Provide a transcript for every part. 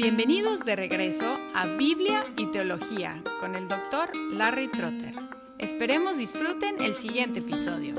Bienvenidos de regreso a Biblia y Teología con el Dr. Larry Trotter. Esperemos disfruten el siguiente episodio.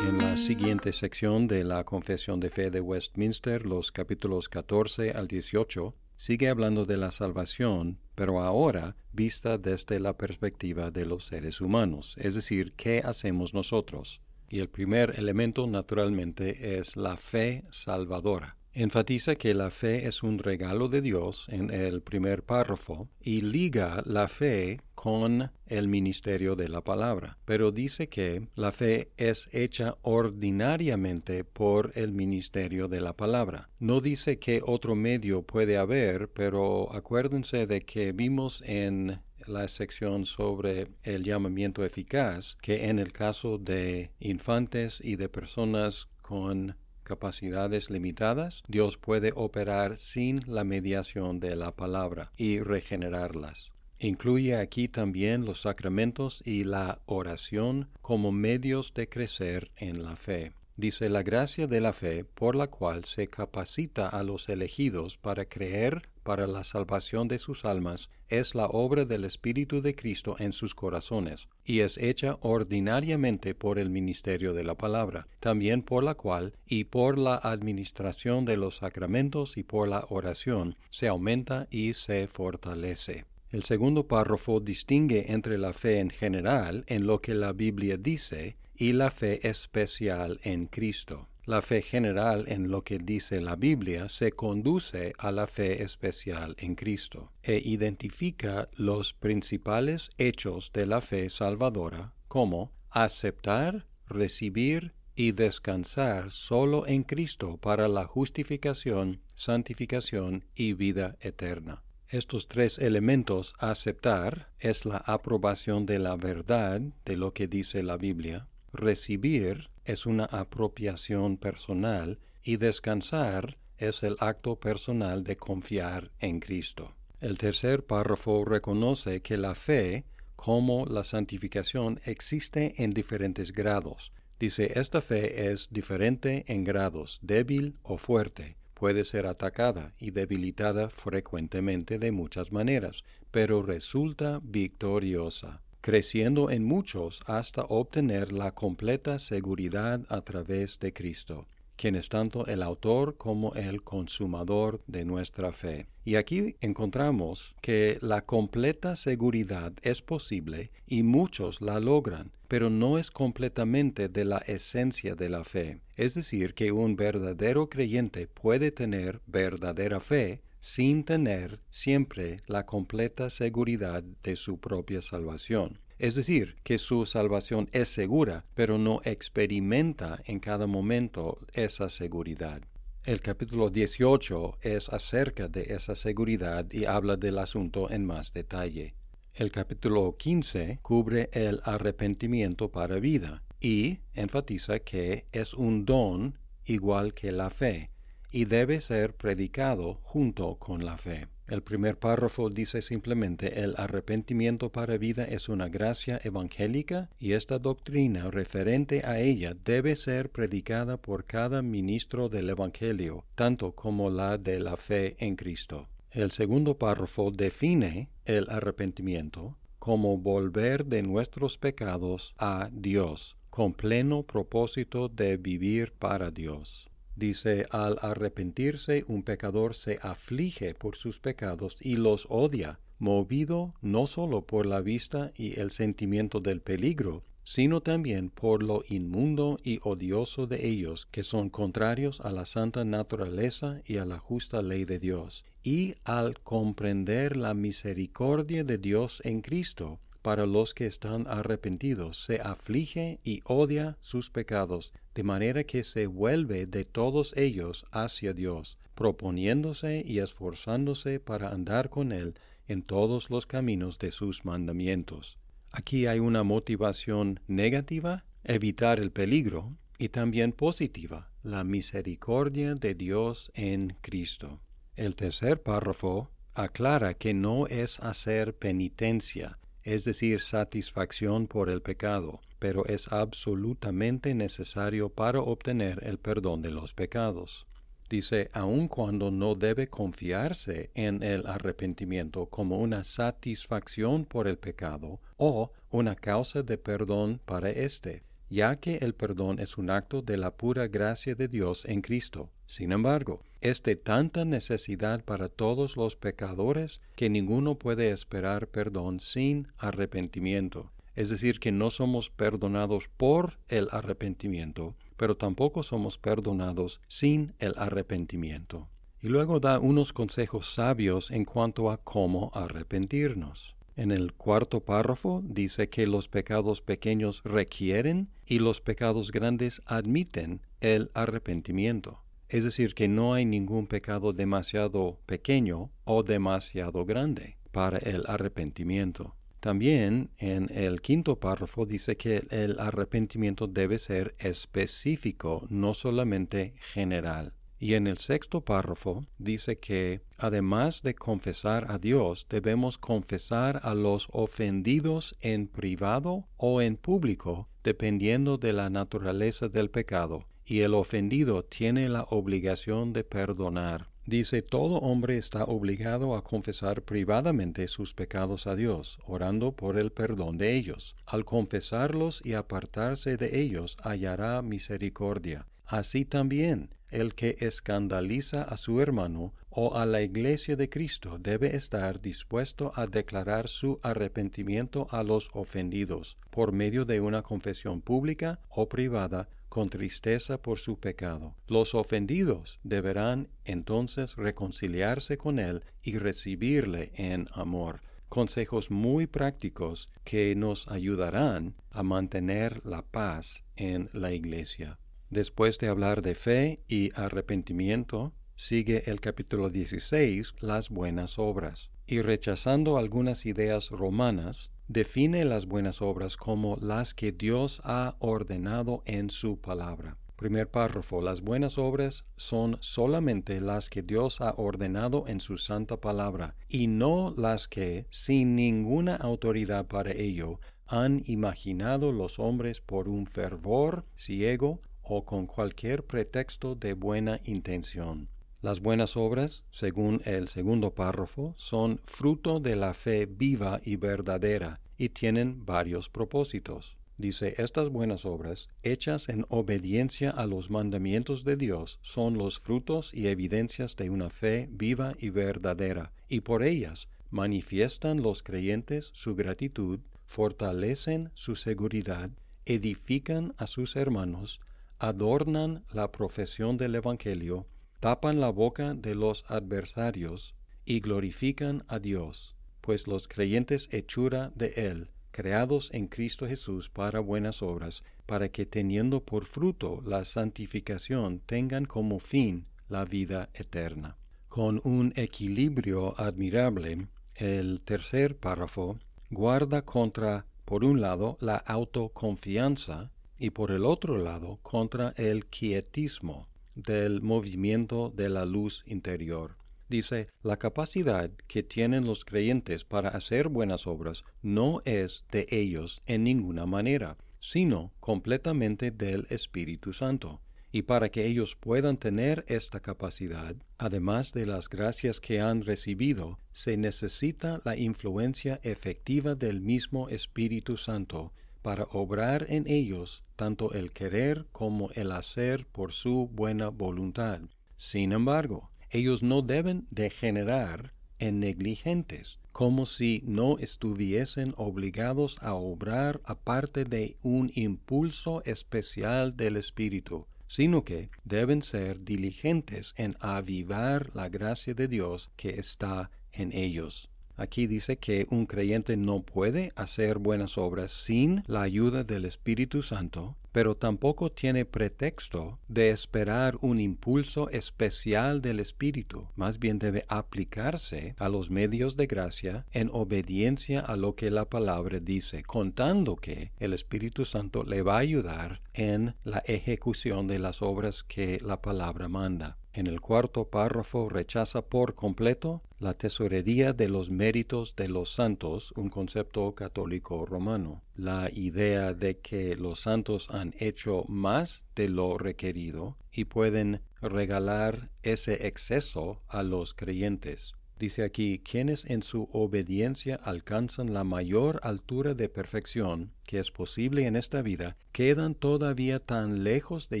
En la siguiente sección de la Confesión de Fe de Westminster, los capítulos 14 al 18, sigue hablando de la salvación, pero ahora vista desde la perspectiva de los seres humanos, es decir, ¿qué hacemos nosotros? Y el primer elemento, naturalmente, es la fe salvadora. Enfatiza que la fe es un regalo de Dios en el primer párrafo y liga la fe con el ministerio de la palabra. Pero dice que la fe es hecha ordinariamente por el ministerio de la palabra. No dice qué otro medio puede haber, pero acuérdense de que vimos en la sección sobre el llamamiento eficaz, que en el caso de infantes y de personas con capacidades limitadas, Dios puede operar sin la mediación de la palabra y regenerarlas. Incluye aquí también los sacramentos y la oración como medios de crecer en la fe. Dice la gracia de la fe por la cual se capacita a los elegidos para creer para la salvación de sus almas es la obra del Espíritu de Cristo en sus corazones y es hecha ordinariamente por el ministerio de la palabra, también por la cual y por la administración de los sacramentos y por la oración se aumenta y se fortalece. El segundo párrafo distingue entre la fe en general en lo que la Biblia dice y la fe especial en Cristo. La fe general en lo que dice la Biblia se conduce a la fe especial en Cristo e identifica los principales hechos de la fe salvadora como aceptar, recibir y descansar solo en Cristo para la justificación, santificación y vida eterna. Estos tres elementos, aceptar, es la aprobación de la verdad de lo que dice la Biblia. Recibir es una apropiación personal y descansar es el acto personal de confiar en Cristo. El tercer párrafo reconoce que la fe, como la santificación, existe en diferentes grados. Dice, esta fe es diferente en grados, débil o fuerte. Puede ser atacada y debilitada frecuentemente de muchas maneras, pero resulta victoriosa, creciendo en muchos hasta obtener la completa seguridad a través de Cristo, quien es tanto el autor como el consumador de nuestra fe. Y aquí encontramos que la completa seguridad es posible y muchos la logran, pero no es completamente de la esencia de la fe. Es decir, que un verdadero creyente puede tener verdadera fe sin tener siempre la completa seguridad de su propia salvación. Es decir, que su salvación es segura, pero no experimenta en cada momento esa seguridad. El capítulo 18 es acerca de esa seguridad y habla del asunto en más detalle. El capítulo 15 cubre el arrepentimiento para vida y enfatiza que es un don igual que la fe y debe ser predicado junto con la fe. El primer párrafo dice simplemente el arrepentimiento para vida es una gracia evangélica y esta doctrina referente a ella debe ser predicada por cada ministro del Evangelio, tanto como la de la fe en Cristo. El segundo párrafo define el arrepentimiento como volver de nuestros pecados a Dios, con pleno propósito de vivir para Dios. Dice, al arrepentirse un pecador se aflige por sus pecados y los odia, movido no solo por la vista y el sentimiento del peligro, sino también por lo inmundo y odioso de ellos, que son contrarios a la santa naturaleza y a la justa ley de Dios. Y al comprender la misericordia de Dios en Cristo, para los que están arrepentidos, se aflige y odia sus pecados, de manera que se vuelve de todos ellos hacia Dios, proponiéndose y esforzándose para andar con Él en todos los caminos de sus mandamientos. Aquí hay una motivación negativa, evitar el peligro, y también positiva, la misericordia de Dios en Cristo. El tercer párrafo aclara que no es hacer penitencia, es decir, satisfacción por el pecado, pero es absolutamente necesario para obtener el perdón de los pecados. Dice, aun cuando no debe confiarse en el arrepentimiento como una satisfacción por el pecado o una causa de perdón para éste, ya que el perdón es un acto de la pura gracia de Dios en Cristo. Sin embargo, es de tanta necesidad para todos los pecadores que ninguno puede esperar perdón sin arrepentimiento. Es decir, que no somos perdonados por el arrepentimiento, pero tampoco somos perdonados sin el arrepentimiento. Y luego da unos consejos sabios en cuanto a cómo arrepentirnos. En el cuarto párrafo dice que los pecados pequeños requieren y los pecados grandes admiten el arrepentimiento. Es decir, que no hay ningún pecado demasiado pequeño o demasiado grande para el arrepentimiento. También en el quinto párrafo dice que el arrepentimiento debe ser específico, no solamente general. Y en el sexto párrafo dice que además de confesar a Dios, debemos confesar a los ofendidos en privado o en público, dependiendo de la naturaleza del pecado. Y el ofendido tiene la obligación de perdonar. Dice, todo hombre está obligado a confesar privadamente sus pecados a Dios, orando por el perdón de ellos. Al confesarlos y apartarse de ellos, hallará misericordia. Así también, el que escandaliza a su hermano o a la iglesia de Cristo debe estar dispuesto a declarar su arrepentimiento a los ofendidos, por medio de una confesión pública o privada, con tristeza por su pecado. Los ofendidos deberán entonces reconciliarse con él y recibirle en amor. Consejos muy prácticos que nos ayudarán a mantener la paz en la iglesia. Después de hablar de fe y arrepentimiento, sigue el capítulo 16, las buenas obras. Y rechazando algunas ideas romanas, define las buenas obras como las que Dios ha ordenado en su palabra. Primer párrafo, las buenas obras son solamente las que Dios ha ordenado en su santa palabra, y no las que, sin ninguna autoridad para ello, han imaginado los hombres por un fervor ciego o con cualquier pretexto de buena intención. Las buenas obras, según el segundo párrafo, son fruto de la fe viva y verdadera y tienen varios propósitos. Dice, estas buenas obras, hechas en obediencia a los mandamientos de Dios, son los frutos y evidencias de una fe viva y verdadera, y por ellas manifiestan los creyentes su gratitud, fortalecen su seguridad, edifican a sus hermanos, adornan la profesión del Evangelio, tapan la boca de los adversarios y glorifican a Dios, pues los creyentes hechura de Él, creados en Cristo Jesús para buenas obras, para que teniendo por fruto la santificación tengan como fin la vida eterna. Con un equilibrio admirable, el tercer párrafo guarda contra, por un lado, la autoconfianza y por el otro lado, contra el quietismo del movimiento de la luz interior. Dice, la capacidad que tienen los creyentes para hacer buenas obras no es de ellos en ninguna manera, sino completamente del Espíritu Santo. Y para que ellos puedan tener esta capacidad, además de las gracias que han recibido, se necesita la influencia efectiva del mismo Espíritu Santo para obrar en ellos tanto el querer como el hacer por su buena voluntad. Sin embargo, ellos no deben degenerar en negligentes, como si no estuviesen obligados a obrar aparte de un impulso especial del Espíritu, sino que deben ser diligentes en avivar la gracia de Dios que está en ellos. Aquí dice que un creyente no puede hacer buenas obras sin la ayuda del Espíritu Santo, pero tampoco tiene pretexto de esperar un impulso especial del Espíritu. Más bien debe aplicarse a los medios de gracia en obediencia a lo que la palabra dice, contando que el Espíritu Santo le va a ayudar en la ejecución de las obras que la palabra manda. En el cuarto párrafo rechaza por completo la tesorería de los méritos de los santos, un concepto católico romano. la idea de que los santos han hecho más de lo requerido y pueden regalar ese exceso a los creyentes. Dice aquí, quienes en su obediencia alcanzan la mayor altura de perfección que es posible en esta vida, quedan todavía tan lejos de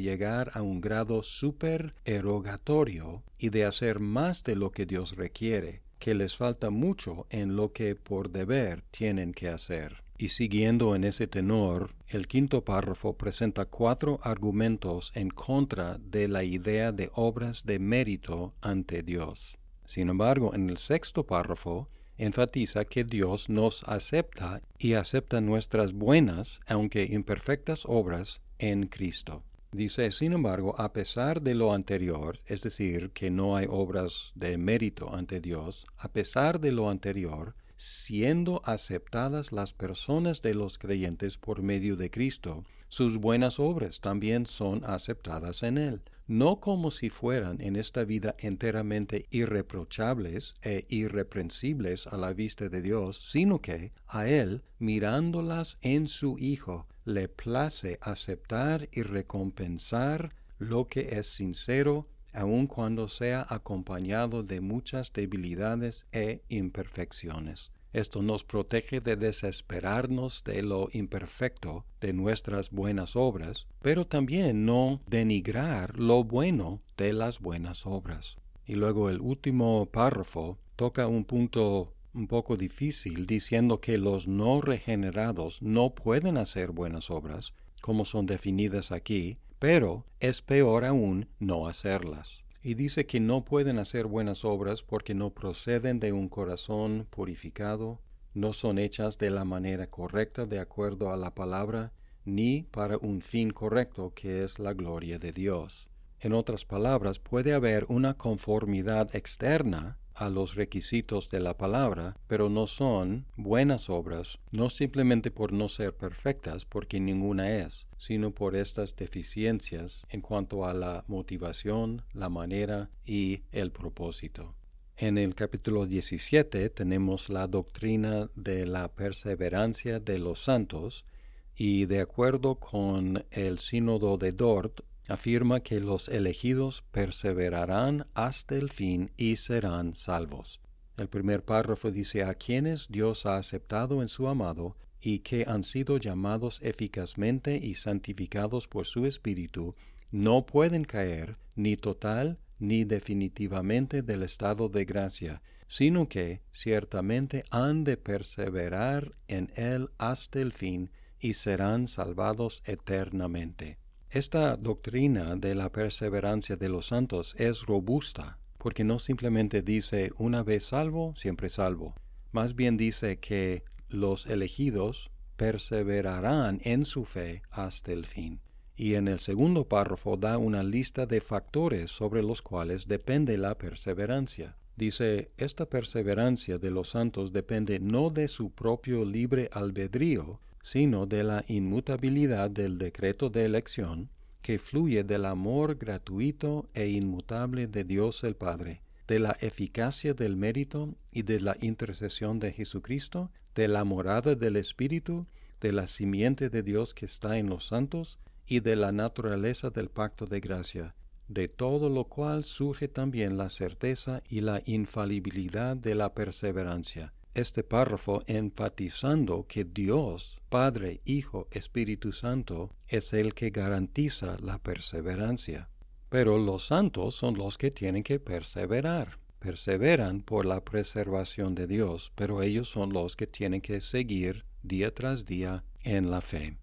llegar a un grado supererogatorio y de hacer más de lo que Dios requiere, que les falta mucho en lo que por deber tienen que hacer. Y siguiendo en ese tenor, el quinto párrafo presenta 4 argumentos en contra de la idea de obras de mérito ante Dios. Sin embargo, en el sexto párrafo, enfatiza que Dios nos acepta y acepta nuestras buenas, aunque imperfectas obras en Cristo. Dice, sin embargo, a pesar de lo anterior, es decir, que no hay obras de mérito ante Dios, a pesar de lo anterior, siendo aceptadas las personas de los creyentes por medio de Cristo, sus buenas obras también son aceptadas en Él, no como si fueran en esta vida enteramente irreprochables e irreprensibles a la vista de Dios, sino que a Él, mirándolas en su Hijo, le place aceptar y recompensar lo que es sincero, aun cuando sea acompañado de muchas debilidades e imperfecciones. Esto nos protege de desesperarnos de lo imperfecto de nuestras buenas obras, pero también no denigrar lo bueno de las buenas obras. Y luego el último párrafo toca un punto un poco difícil, diciendo que los no regenerados no pueden hacer buenas obras, como son definidas aquí, pero es peor aún no hacerlas. Y dice que no pueden hacer buenas obras porque no proceden de un corazón purificado, no son hechas de la manera correcta de acuerdo a la palabra, ni para un fin correcto que es la gloria de Dios. En otras palabras, puede haber una conformidad externa a los requisitos de la palabra, pero no son buenas obras, no simplemente por no ser perfectas, porque ninguna es, sino por estas deficiencias en cuanto a la motivación, la manera y el propósito. En el capítulo 17 tenemos la doctrina de la perseverancia de los santos, y de acuerdo con el sínodo de Dort, afirma que los elegidos perseverarán hasta el fin y serán salvos. El primer párrafo dice, a quienes Dios ha aceptado en su amado y que han sido llamados eficazmente y santificados por su Espíritu, no pueden caer ni total ni definitivamente del estado de gracia, sino que ciertamente han de perseverar en él hasta el fin y serán salvados eternamente. Esta doctrina de la perseverancia de los santos es robusta, porque no simplemente dice una vez salvo, siempre salvo. Más bien dice que los elegidos perseverarán en su fe hasta el fin. Y en el segundo párrafo da una lista de factores sobre los cuales depende la perseverancia. Dice, esta perseverancia de los santos depende no de su propio libre albedrío, sino de la inmutabilidad del decreto de elección, que fluye del amor gratuito e inmutable de Dios el Padre, de la eficacia del mérito y de la intercesión de Jesucristo, de la morada del Espíritu, de la simiente de Dios que está en los santos, y de la naturaleza del pacto de gracia, de todo lo cual surge también la certeza y la infalibilidad de la perseverancia. Este párrafo enfatizando que Dios, Padre, Hijo, Espíritu Santo, es el que garantiza la perseverancia. Pero los santos son los que tienen que perseverar. Perseveran por la preservación de Dios, pero ellos son los que tienen que seguir día tras día en la fe.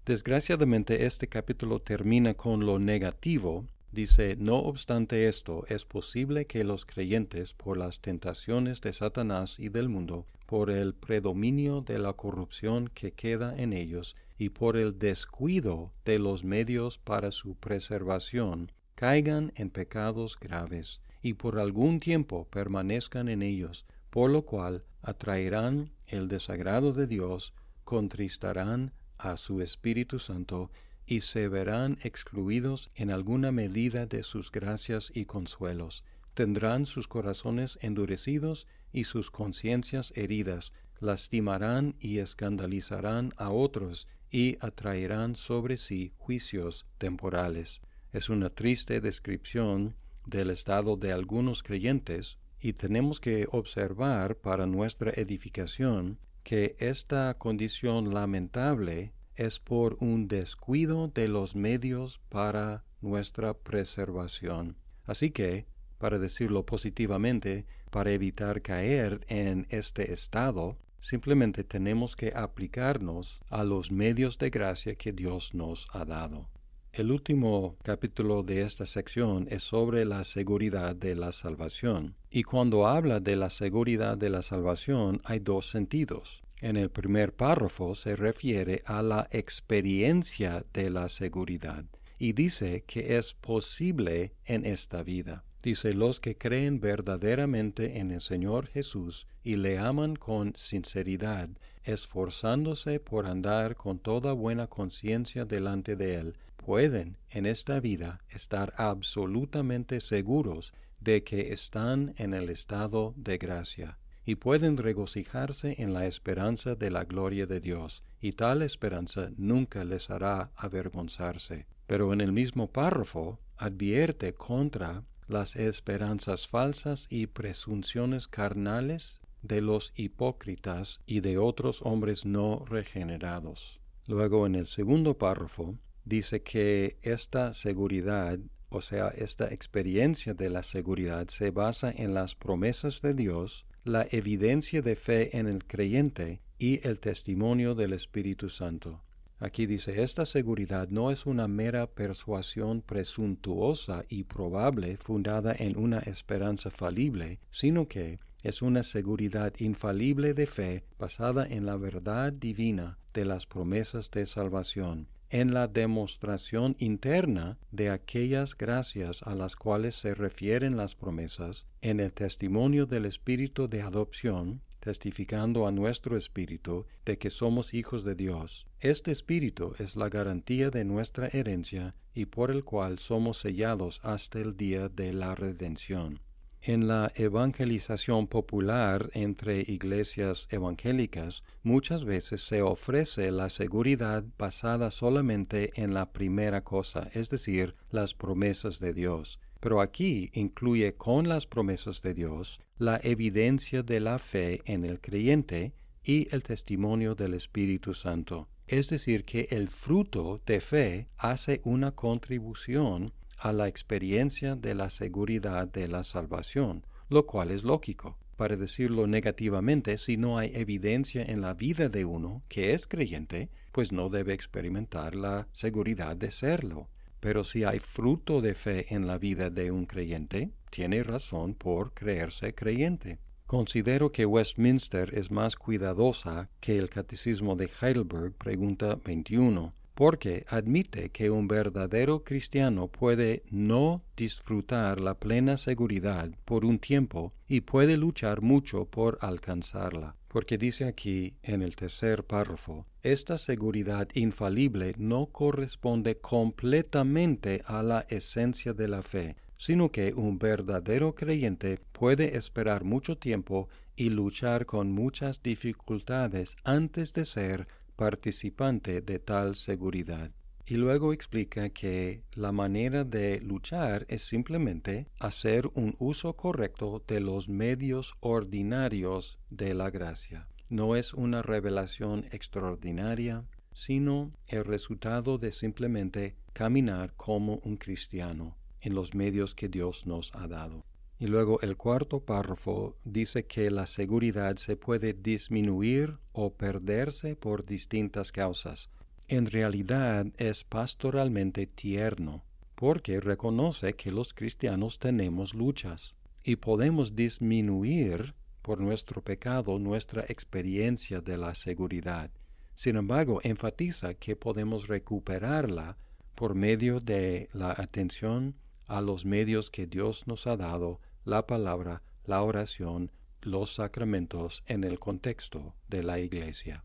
Desgraciadamente, este capítulo termina con lo negativo. Dice, no obstante esto, es posible que los creyentes, por las tentaciones de Satanás y del mundo, por el predominio de la corrupción que queda en ellos, y por el descuido de los medios para su preservación, caigan en pecados graves, y por algún tiempo permanezcan en ellos, por lo cual atraerán el desagrado de Dios, contristarán a su Espíritu Santo, y se verán excluidos en alguna medida de sus gracias y consuelos. Tendrán sus corazones endurecidos y sus conciencias heridas, lastimarán y escandalizarán a otros y atraerán sobre sí juicios temporales. Es una triste descripción del estado de algunos creyentes y tenemos que observar para nuestra edificación que esta condición lamentable es por un descuido de los medios para nuestra preservación. Así que, para decirlo positivamente, para evitar caer en este estado, simplemente tenemos que aplicarnos a los medios de gracia que Dios nos ha dado. El último capítulo de esta sección es sobre la seguridad de la salvación. Y cuando habla de la seguridad de la salvación, hay dos sentidos. En el primer párrafo se refiere a la experiencia de la seguridad y dice que es posible en esta vida. Dice, los que creen verdaderamente en el Señor Jesús y le aman con sinceridad, esforzándose por andar con toda buena conciencia delante de Él, pueden en esta vida estar absolutamente seguros de que están en el estado de gracia y pueden regocijarse en la esperanza de la gloria de Dios, y tal esperanza nunca les hará avergonzarse. Pero en el mismo párrafo advierte contra las esperanzas falsas y presunciones carnales de los hipócritas y de otros hombres no regenerados. Luego en el segundo párrafo dice que esta seguridad, o sea, esta experiencia de la seguridad se basa en las promesas de Dios, la evidencia de fe en el creyente y el testimonio del Espíritu Santo. Aquí dice, esta seguridad no es una mera persuasión presuntuosa y probable fundada en una esperanza falible, sino que es una seguridad infalible de fe basada en la verdad divina de las promesas de salvación, en la demostración interna de aquellas gracias a las cuales se refieren las promesas, en el testimonio del Espíritu de adopción, testificando a nuestro espíritu de que somos hijos de Dios. Este espíritu es la garantía de nuestra herencia y por el cual somos sellados hasta el día de la redención. En la evangelización popular entre iglesias evangélicas, muchas veces se ofrece la seguridad basada solamente en la primera cosa, es decir, las promesas de Dios. Pero aquí incluye con las promesas de Dios la evidencia de la fe en el creyente y el testimonio del Espíritu Santo. Es decir, que el fruto de fe hace una contribución a la experiencia de la seguridad de la salvación, lo cual es lógico. Para decirlo negativamente, si no hay evidencia en la vida de uno que es creyente, pues no debe experimentar la seguridad de serlo. Pero si hay fruto de fe en la vida de un creyente, tiene razón por creerse creyente. Considero que Westminster es más cuidadosa que el Catecismo de Heidelberg, pregunta 21, porque admite que un verdadero cristiano puede no disfrutar la plena seguridad por un tiempo y puede luchar mucho por alcanzarla. Porque dice aquí en el tercer párrafo, esta seguridad infalible no corresponde completamente a la esencia de la fe, sino que un verdadero creyente puede esperar mucho tiempo y luchar con muchas dificultades antes de ser participante de tal seguridad. Y luego explica que la manera de luchar es simplemente hacer un uso correcto de los medios ordinarios de la gracia. No es una revelación extraordinaria, sino el resultado de simplemente caminar como un cristiano en los medios que Dios nos ha dado. Y luego el cuarto párrafo dice que la seguridad se puede disminuir o perderse por distintas causas. En realidad es pastoralmente tierno, porque reconoce que los cristianos tenemos luchas y podemos disminuir por nuestro pecado nuestra experiencia de la seguridad. Sin embargo, enfatiza que podemos recuperarla por medio de la atención a los medios que Dios nos ha dado, la palabra, la oración, los sacramentos en el contexto de la Iglesia.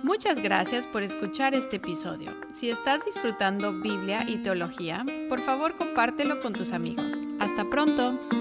Muchas gracias por escuchar este episodio. Si estás disfrutando Biblia y teología, por favor compártelo con tus amigos. ¡Hasta pronto!